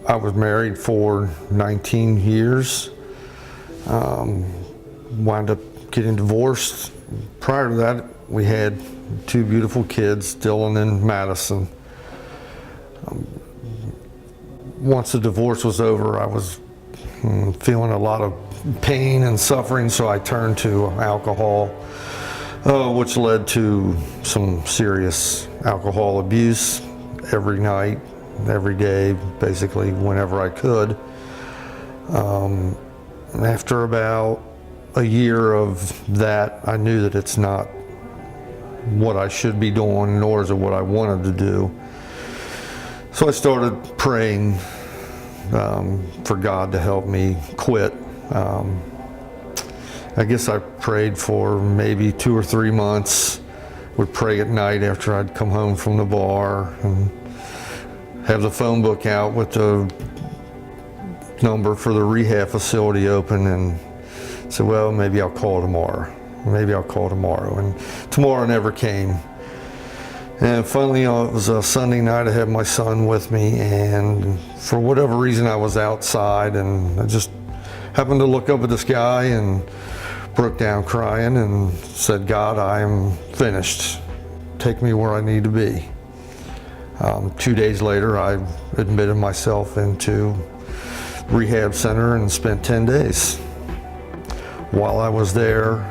I was married for 19 years. Wound up getting divorced. Prior to that, we had two beautiful kids, Dylan and Madison. Once the divorce was over, I was feeling a lot of pain and suffering, so I turned to alcohol, which led to some serious alcohol abuse every night, every day, basically whenever I could. After about a year of that, I knew that it's not what I should be doing, nor is it what I wanted to do. So I started praying for God to help me quit. I guess I prayed for maybe 2 or 3 months. Would pray at night after I'd come home from the bar and have the phone book out with the number for the rehab facility open and said, well, maybe I'll call tomorrow. Maybe I'll call tomorrow. And tomorrow never came. And finally, it was a Sunday night. I had my son with me, and for whatever reason, I was outside, and I just happened to look up at the sky and broke down crying and said, God, I am finished. Take me where I need to be. 2 days later, I admitted myself into rehab center and spent 10 days. While I was there,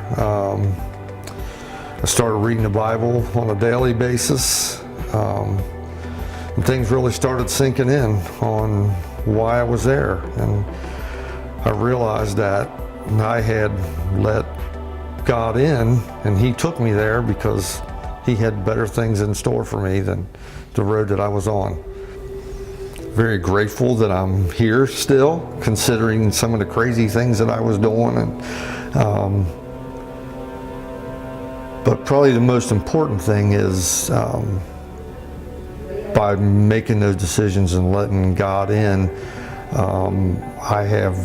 I started reading the Bible on a daily basis, and things really started sinking in on why I was there. And I realized that I had let God in, and He took me there because He had better things in store for me than the road that I was on. Very grateful that I'm here still, considering some of the crazy things that I was doing. But probably the most important thing is by making those decisions and letting God in, I have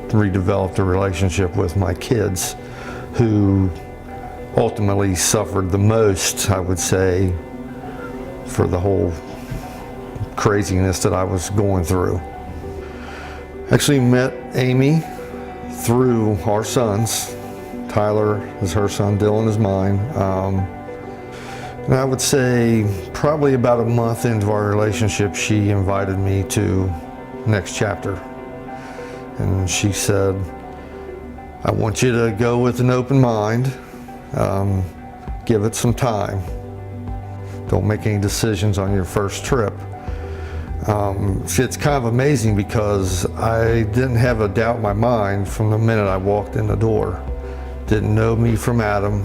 redeveloped a relationship with my kids, who ultimately suffered the most, I would say, for the whole craziness that I was going through. Actually met Amy through our sons. Tyler is her son, Dylan is mine. And I would say probably about a month into our relationship, she invited me to Next Chapter. And she said, I want you to go with an open mind, give it some time. Don't make any decisions on your first trip. It's kind of amazing because I didn't have a doubt in my mind from the minute I walked in the door. Didn't know me from Adam,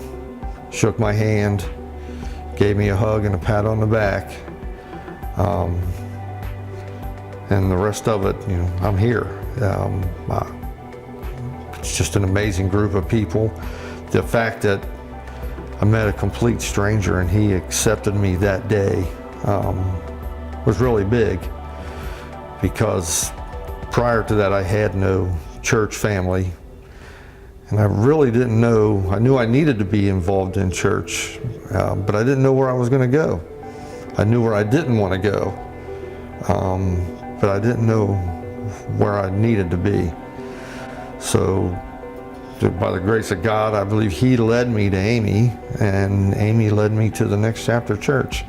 shook my hand, gave me a hug and a pat on the back. And the rest of it, I'm here. It's just an amazing group of people. The fact that I met a complete stranger and he accepted me that day was really big, because prior to that I had no church family, and I really didn't know. I knew I needed to be involved in church, but I didn't know where I was going to go. I knew where I didn't want to go, but I didn't know where I needed to be. So by the grace of God, I believe He led me to Amy, and Amy led me to the Next Chapter Church.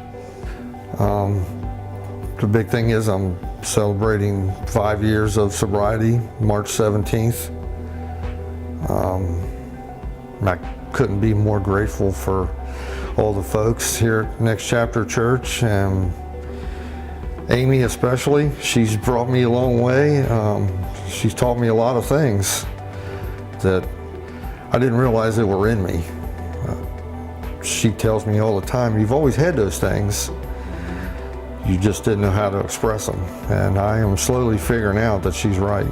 The big thing is I'm celebrating 5 years of sobriety, March 17th. I couldn't be more grateful for all the folks here at Next Chapter Church, and Amy especially. She's brought me a long way. She's taught me a lot of things that I didn't realize that were in me. She tells me all the time, you've always had those things. You just didn't know how to express them. And I am slowly figuring out that she's right.